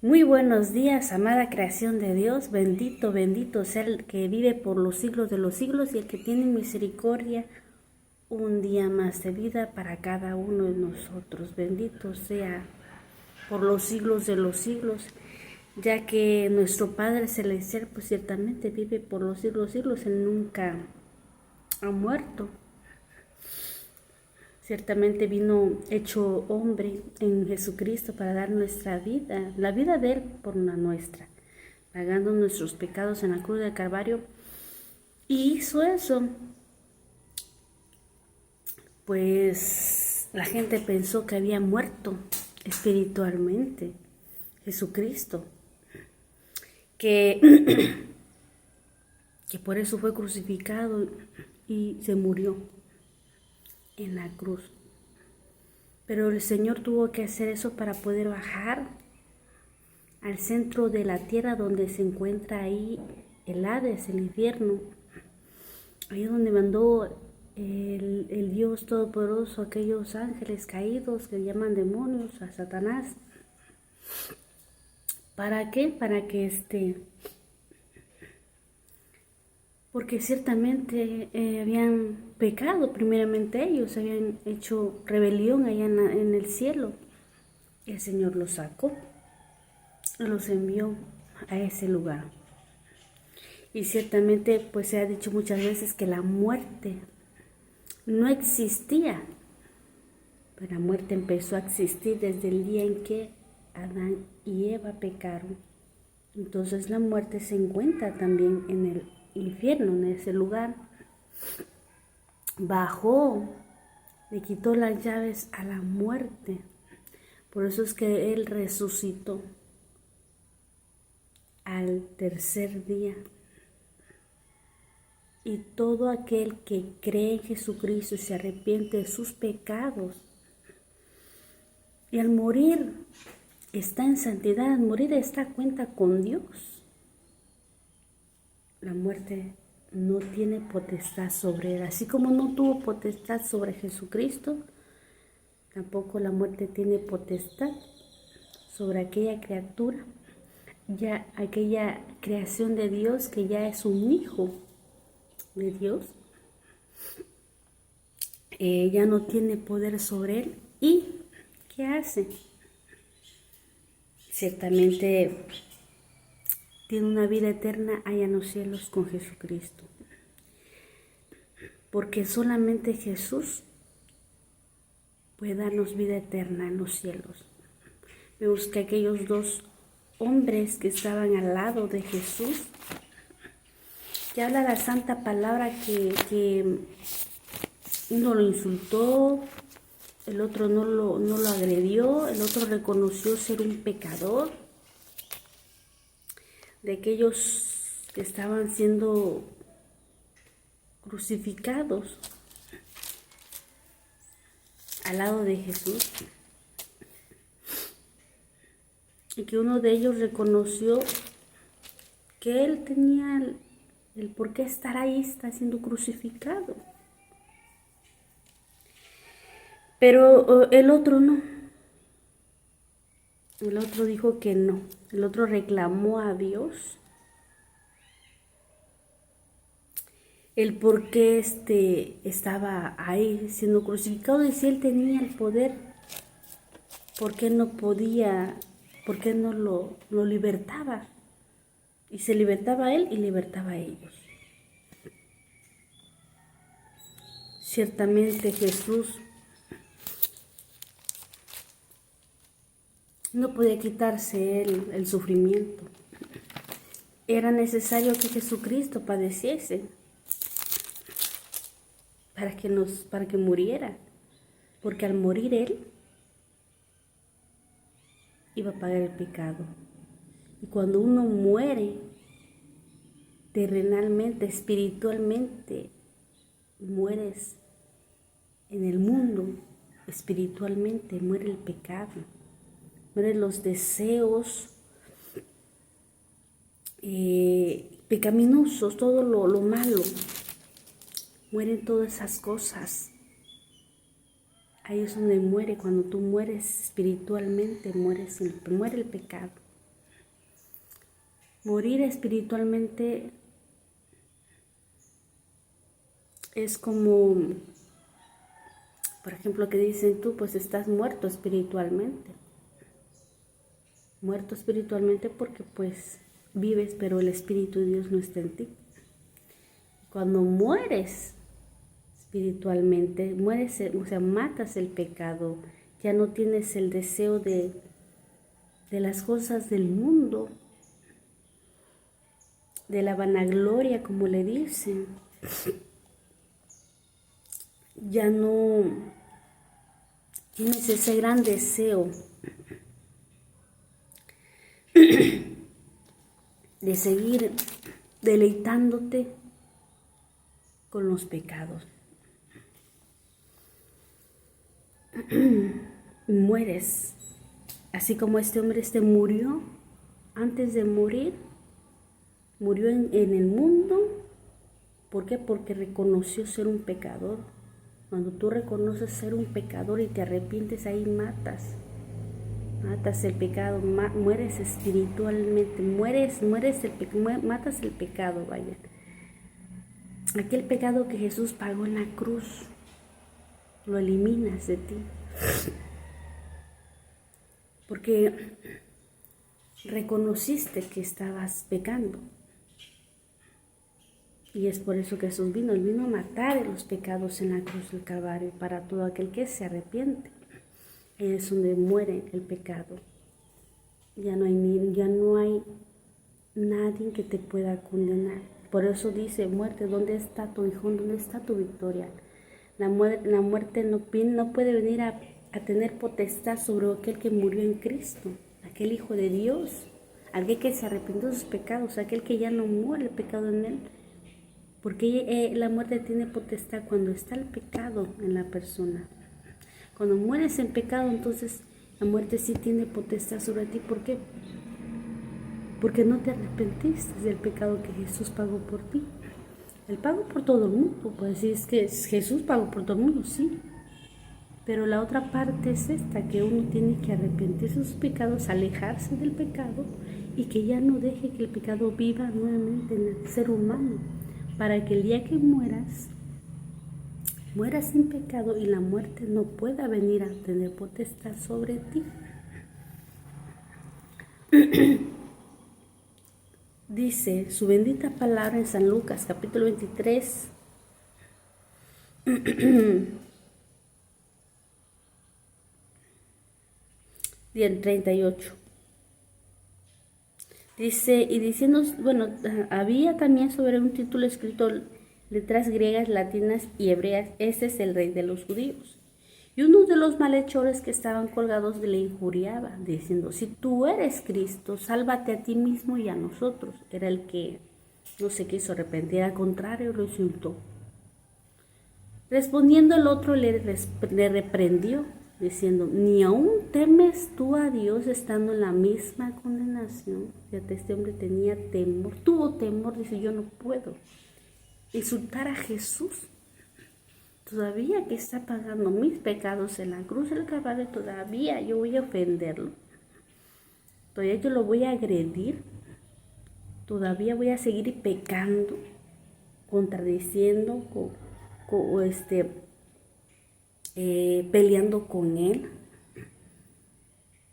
Muy buenos días, amada creación de Dios. Bendito, bendito sea el que vive por los siglos de los siglos y el que tiene misericordia un día más de vida para cada uno de nosotros. Bendito sea por los siglos de los siglos, ya que nuestro Padre Celestial pues ciertamente vive por los siglos de los siglos. Él nunca ha muerto. Ciertamente vino hecho hombre en Jesucristo para dar nuestra vida, la vida de Él por la nuestra, pagando nuestros pecados en la cruz del Calvario. Y hizo eso, pues la gente pensó que había muerto espiritualmente Jesucristo, que, que por eso fue crucificado y se murió en la cruz. Pero el Señor tuvo que hacer eso para poder bajar al centro de la tierra donde se encuentra ahí el Hades, el infierno. Ahí es donde mandó el Dios Todopoderoso a aquellos ángeles caídos que llaman demonios, a Satanás. ¿Para qué? Para que porque ciertamente habían pecado, primeramente ellos habían hecho rebelión allá en el cielo. El Señor los sacó, los envió a ese lugar. Y ciertamente pues se ha dicho muchas veces que la muerte no existía, pero la muerte empezó a existir desde el día en que Adán y Eva pecaron. Entonces la muerte se encuentra también en el infierno, en ese lugar. Bajó, le quitó las llaves a la muerte. Por eso es que Él resucitó al tercer día. Y todo aquel que cree en Jesucristo y se arrepiente de sus pecados, y al morir está en santidad, al morir está a cuenta con Dios. La muerte no tiene potestad sobre él, así como no tuvo potestad sobre Jesucristo, tampoco la muerte tiene potestad sobre aquella criatura, ya aquella creación de Dios que ya es un hijo de Dios. Ya no tiene poder sobre él. ¿Y qué hace? Ciertamente tiene una vida eterna allá en los cielos con Jesucristo. Porque solamente Jesús puede darnos vida eterna en los cielos. Vemos que aquellos dos hombres que estaban al lado de Jesús, que habla la santa palabra que uno lo insultó, el otro no lo agredió, el otro reconoció ser un pecador, de aquellos que estaban siendo crucificados al lado de Jesús, y que uno de ellos reconoció que él tenía el por qué estar ahí, está siendo crucificado. Pero el otro no. El otro dijo que no. El otro reclamó a Dios el por qué estaba ahí siendo crucificado, y si él tenía el poder, ¿por qué no podía? ¿Por qué no lo libertaba? Y se libertaba a él y libertaba a ellos. Ciertamente Jesús no podía quitarse él el sufrimiento. Era necesario que Jesucristo padeciese para que muriera, porque al morir él iba a pagar el pecado. Y cuando uno muere terrenalmente, espiritualmente, mueres en el mundo, espiritualmente muere el pecado, mueren los deseos pecaminosos, todo lo malo, mueren todas esas cosas. Ahí es donde muere. Cuando tú mueres espiritualmente, muere el pecado. Morir espiritualmente es como, por ejemplo, que dicen tú, pues estás muerto espiritualmente. Muerto espiritualmente porque pues vives, pero el Espíritu de Dios no está en ti. Cuando mueres espiritualmente, mueres, o sea, matas el pecado, ya no tienes el deseo de las cosas del mundo, de la vanagloria, como le dicen. Ya no tienes ese gran deseo de seguir deleitándote con los pecados. Mueres, así como este hombre murió. Antes de morir, murió en el mundo. ¿Por qué? Porque reconoció ser un pecador. Cuando tú reconoces ser un pecador y te arrepientes, ahí matas el pecado, mueres espiritualmente, matas el pecado, vaya. Aquel pecado que Jesús pagó en la cruz, lo eliminas de ti. Porque reconociste que estabas pecando. Y es por eso que Jesús vino. Él vino a matar los pecados en la cruz del Calvario para todo aquel que se arrepiente. Es donde muere el pecado. Ya no hay nadie que te pueda condenar. Por eso dice, muerte, ¿dónde está tu hijón? ¿Dónde está tu victoria? La muerte no puede venir a tener potestad sobre aquel que murió en Cristo, aquel Hijo de Dios, aquel que se arrepintió de sus pecados, aquel que ya no muere el pecado en él. Porque la muerte tiene potestad cuando está el pecado en la persona. Cuando mueres en pecado, entonces la muerte sí tiene potestad sobre ti. ¿Por qué? Porque no te arrepentiste del pecado que Jesús pagó por ti. Él pagó por todo el mundo. Pues decir, es que Jesús pagó por todo el mundo, sí. Pero la otra parte es esta, que uno tiene que arrepentirse de sus pecados, alejarse del pecado y que ya no deje que el pecado viva nuevamente en el ser humano. Para que el día que mueras sin pecado y la muerte no pueda venir a tener potestad sobre ti. Dice su bendita palabra en San Lucas, capítulo 23, día 38. Dice, y diciendo, bueno, había también sobre un título escrito letras griegas, latinas y hebreas, este es el rey de los judíos. Y uno de los malhechores que estaban colgados le injuriaba, diciendo, si tú eres Cristo, sálvate a ti mismo y a nosotros. Era el que no se quiso arrepentir, al contrario, lo insultó. Respondiendo el otro le reprendió, diciendo, ¿ni aún temes tú a Dios estando en la misma condenación? Fíjate, este hombre tenía temor, tuvo temor, dice, yo no puedo insultar a Jesús. Todavía que está pagando mis pecados en la cruz del Calvario, todavía yo voy a ofenderlo. Todavía yo lo voy a agredir. Todavía voy a seguir pecando, contradiciendo, peleando con él,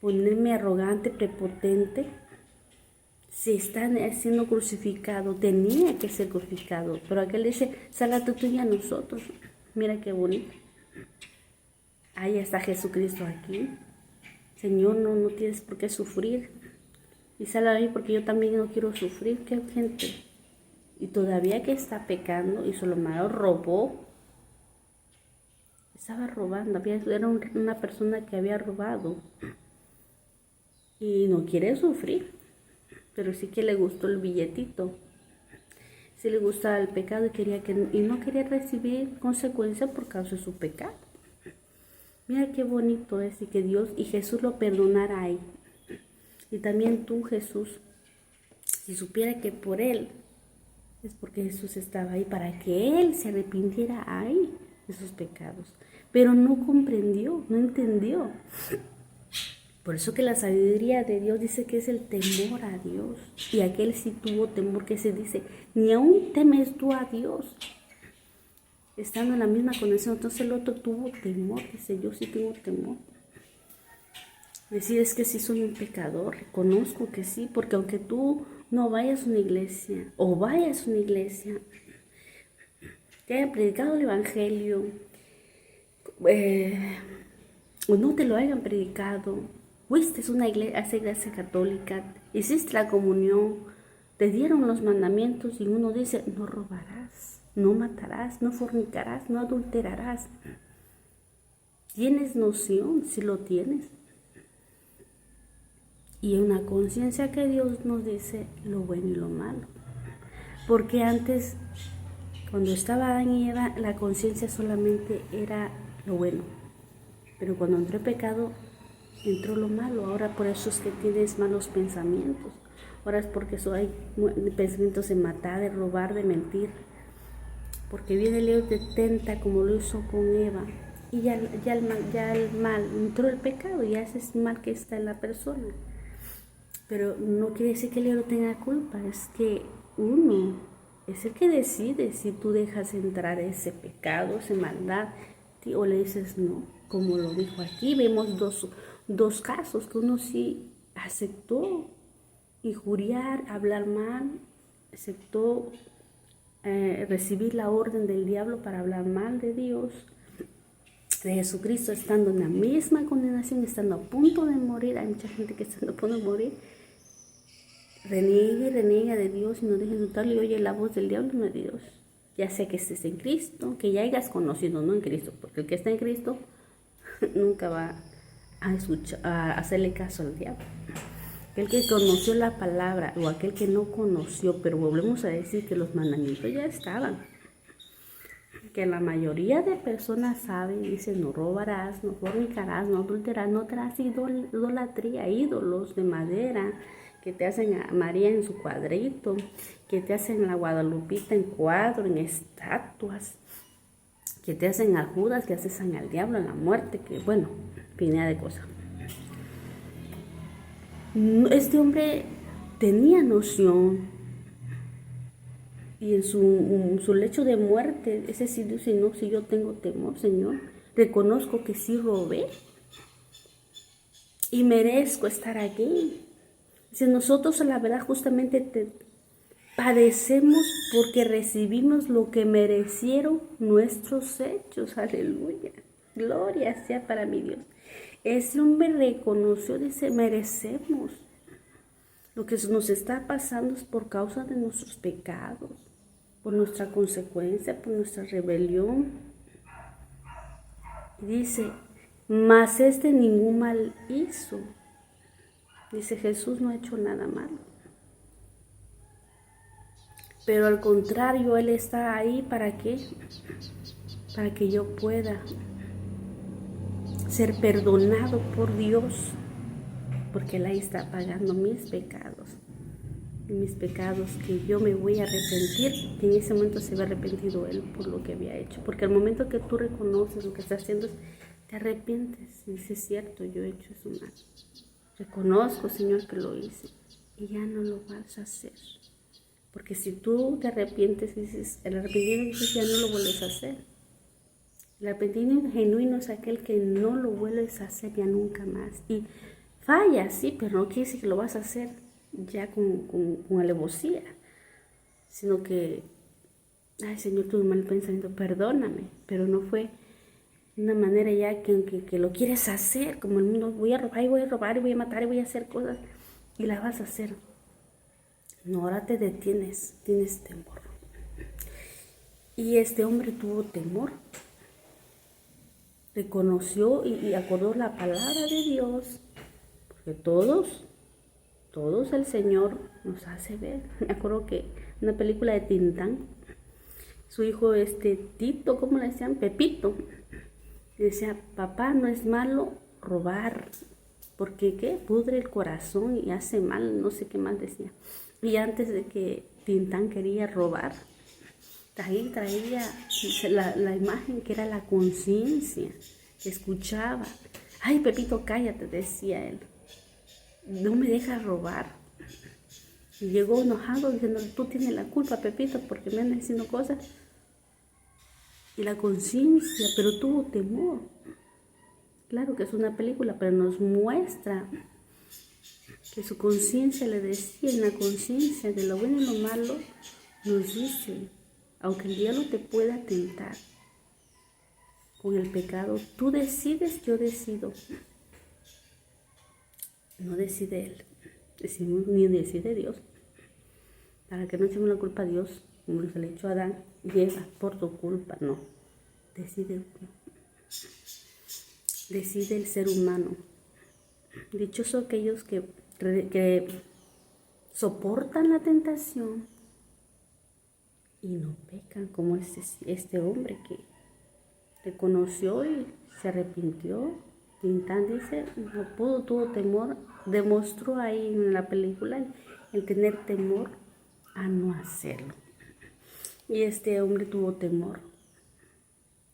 ponerme arrogante, prepotente. Si está siendo crucificado, tenía que ser crucificado, pero aquel dice, sálvate tú y a nosotros. Mira qué bonito. Ahí está Jesucristo aquí. Señor, no tienes por qué sufrir. Y sálvame a mí porque yo también no quiero sufrir. Qué gente. Y todavía que está pecando, hizo lo malo, robó. Estaba robando, era una persona que había robado. Y no quiere sufrir. Pero sí que le gustó el billetito. Sí le gustaba el pecado y no quería recibir consecuencias por causa de su pecado. Mira qué bonito es y que Dios y Jesús lo perdonara ahí. Y también tú, Jesús, si supiera que por él, es porque Jesús estaba ahí para que él se arrepintiera ahí de sus pecados. Pero no comprendió, no entendió. Por eso que la sabiduría de Dios dice que es el temor a Dios. Y aquel sí tuvo temor, que se dice, ni aún temes tú a Dios. Estando en la misma condición, entonces el otro tuvo temor, dice, yo sí tengo temor. Decir, es que sí soy un pecador, reconozco que sí, porque aunque tú no vayas a una iglesia, o vayas a una iglesia, te hayan predicado el evangelio, o no te lo hayan predicado, fuiste a una iglesia católica, hiciste la comunión, te dieron los mandamientos y uno dice, no robarás, no matarás, no fornicarás, no adulterarás. ¿Tienes noción? Si lo tienes. Y una conciencia que Dios nos dice lo bueno y lo malo. Porque antes, cuando estaba Adán y Eva, la conciencia solamente era lo bueno. Pero cuando entró el pecado, entró lo malo. Ahora por eso es que tienes malos pensamientos. Ahora es porque hay pensamientos de matar, de robar, de mentir. Porque viene el león te tenta como lo hizo con Eva. Y ya el mal, entró el pecado, ya ese es mal que está en la persona. Pero no quiere decir que el león tenga culpa, es que uno es el que decide si tú dejas entrar ese pecado, esa maldad, o le dices no. Como lo dijo aquí, vemos dos casos, que uno sí aceptó injuriar, hablar mal, aceptó recibir la orden del diablo para hablar mal de Dios, de Jesucristo, estando en la misma condenación, estando a punto de morir. Hay mucha gente que está a punto de morir, reniega de Dios y no deja de notarle y oye la voz del diablo, no de Dios. Ya sea que estés en Cristo, que ya hayas conocido, no en Cristo, porque el que está en Cristo nunca va a hacerle caso al diablo. Aquel que conoció la palabra o aquel que no conoció, pero volvemos a decir que los mandamientos ya estaban. Que la mayoría de personas saben, dicen, no robarás, no fornicarás, no adulterarás, no traerás idolatría, ídolos de madera, que te hacen a María en su cuadrito, que te hacen la Guadalupita en cuadro, en estatuas, que te hacen a Judas, que asesan al diablo, a la muerte, que bueno, infinidad de cosas. Este hombre tenía noción y en su lecho de muerte, ese sí dice, no, si yo tengo temor, Señor, reconozco que sí robé y merezco estar aquí. Dice, nosotros a la verdad justamente padecemos porque recibimos lo que merecieron nuestros hechos, aleluya, gloria sea para mi Dios. Ese hombre reconoció, dice, merecemos. Lo que nos está pasando es por causa de nuestros pecados, por nuestra consecuencia, por nuestra rebelión. Dice, mas ningún mal hizo. Dice, Jesús no ha hecho nada malo. Pero al contrario, Él está ahí, ¿para qué? Para que yo pueda ser perdonado por Dios, porque Él ahí está pagando mis pecados. Y mis pecados que yo me voy a arrepentir, que en ese momento se ve arrepentido Él por lo que había hecho. Porque al momento que tú reconoces lo que estás haciendo, te arrepientes y dices, cierto, yo he hecho eso mal. Reconozco, Señor, que lo hice y ya no lo vas a hacer. Porque si tú te arrepientes, dices, el arrepentimiento dices, ya no lo vuelves a hacer. El arrepentimiento genuino es aquel que no lo vuelves a hacer ya nunca más. Y falla, sí, pero no quiere decir que lo vas a hacer ya con alevosía, sino que, ay Señor, tuve un mal pensamiento, perdóname, pero no fue una manera ya que lo quieres hacer, como el mundo, voy a robar y voy a matar y voy a hacer cosas, y las vas a hacer. No, ahora te detienes, tienes temor. Y este hombre tuvo temor, reconoció y acordó la palabra de Dios, porque todos el Señor nos hace ver. Me acuerdo que una película de Tintán, su hijo Tito, ¿cómo le decían? Pepito, decía, papá, no es malo robar, porque ¿qué? Pudre el corazón y hace mal, no sé qué más decía. Y antes de que Tintán quería robar, traía la imagen que era la conciencia, que escuchaba. Ay, Pepito, cállate, decía él. no me dejas robar. Y llegó enojado diciendo, tú tienes la culpa, Pepito, porque me andas diciendo cosas. Y la conciencia, pero tuvo temor. Claro que es una película, pero nos muestra que su conciencia le decía, en la conciencia de lo bueno y lo malo, nos dice, aunque el diablo te pueda tentar con el pecado, tú decides, yo decido. No decide él, decimos, ni decide Dios. Para que no echemos la culpa a Dios, como se le echó a Adán y Eva, por tu culpa, no. Decide uno. Decide el ser humano. Dichosos aquellos que soportan la tentación y no pecan, como este hombre que reconoció y se arrepintió. Tintán dice, no pudo, tuvo temor, demostró ahí en la película el tener temor a no hacerlo. Y este hombre tuvo temor,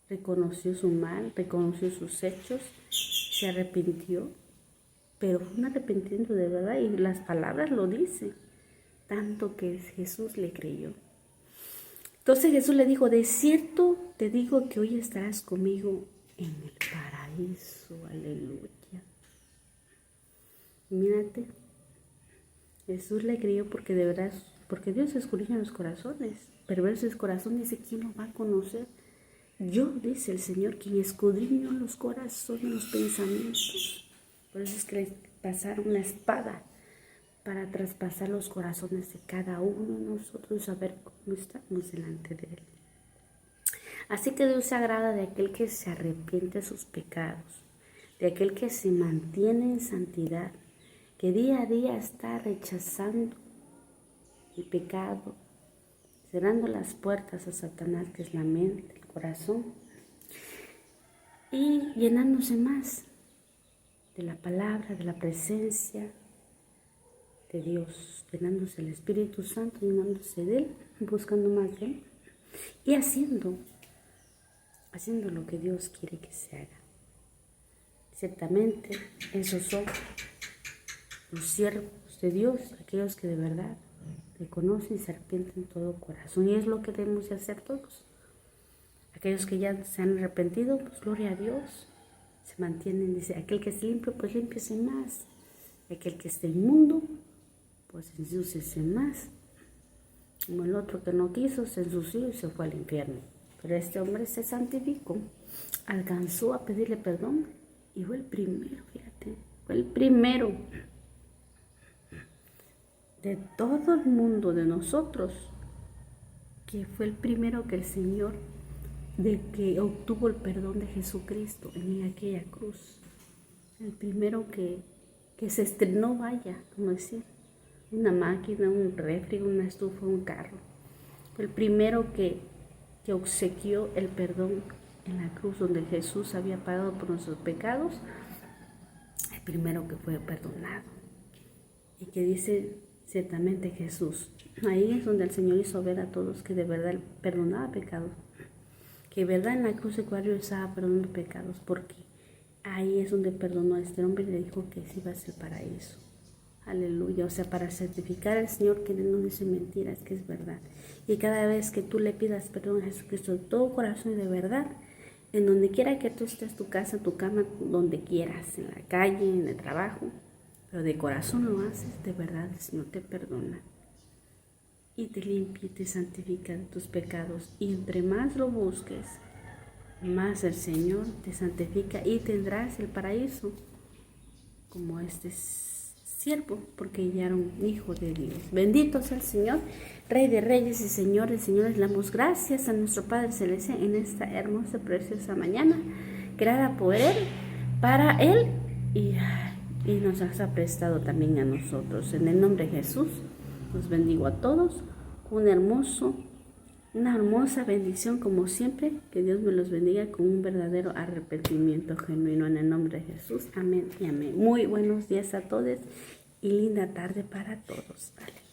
reconoció su mal, reconoció sus hechos, se arrepintió, pero fue un arrepentimiento de verdad y las palabras lo dicen, tanto que Jesús le creyó. Entonces Jesús le dijo, de cierto te digo que hoy estarás conmigo en el paraíso, aleluya. Mírate, Jesús le creyó porque de verdad, porque Dios escudriña los corazones, perverso el corazón, dice, ¿quién lo va a conocer? Yo, dice el Señor, quien escudriño los corazones, los pensamientos. Por eso es que le pasaron una espada para traspasar los corazones de cada uno de nosotros y saber cómo estamos delante de Él. Así que Dios se agrada de aquel que se arrepiente de sus pecados, de aquel que se mantiene en santidad, que día a día está rechazando el pecado, cerrando las puertas a Satanás, que es la mente, el corazón, y llenándose más de la palabra, de la presencia de Dios, llenándose del Espíritu Santo, llenándose de Él, buscando más de Él y haciendo lo que Dios quiere que se haga. Ciertamente, esos son los siervos de Dios, aquellos que de verdad reconocen y se arrepienten todo corazón. Y es lo que debemos de hacer todos. Aquellos que ya se han arrepentido, pues gloria a Dios, se mantienen, dice, aquel que es limpio, pues límpiese más. Aquel que esté inmundo, pues ensúciese más. Como el otro que no quiso, se ensució y se fue al infierno. Pero este hombre se santificó, alcanzó a pedirle perdón y fue el primero, fíjate, fue el primero de todo el mundo, de nosotros, que fue el primero que el Señor, de que obtuvo el perdón de Jesucristo en aquella cruz. El primero que se estrenó, vaya, como decir, una máquina, un refri, una estufa, un carro. Fue el primero que obsequió el perdón en la cruz, donde Jesús había pagado por nuestros pecados. El primero que fue perdonado. Y que dice ciertamente Jesús. Ahí es donde el Señor hizo ver a todos que de verdad perdonaba pecados. Que de verdad en la cruz de Calvario estaba perdonando pecados. Porque ahí es donde perdonó a este hombre y le dijo que sí iba a ser paraíso. Aleluya, o sea, para certificar al Señor que Él no dice mentiras, que es verdad. Y cada vez que tú le pidas perdón a Jesucristo de todo corazón y de verdad, en donde quiera que tú estés, tu casa, tu cama, donde quieras, en la calle, en el trabajo, pero de corazón lo haces, de verdad el Señor te perdona. Y te limpia y te santifica de tus pecados. Y entre más lo busques, más el Señor te santifica y tendrás el paraíso como este siervo, porque ya era un hijo de Dios. Bendito sea el Señor, Rey de Reyes y Señor de Señores. Le damos gracias a nuestro Padre Celestial en esta hermosa, preciosa mañana, creada por Él, para Él, y nos ha prestado también a nosotros. En el nombre de Jesús, los bendigo a todos. Una hermosa bendición como siempre. Que Dios me los bendiga con un verdadero arrepentimiento genuino en el nombre de Jesús. Amén y amén. Muy buenos días a todos y linda tarde para todos. Vale.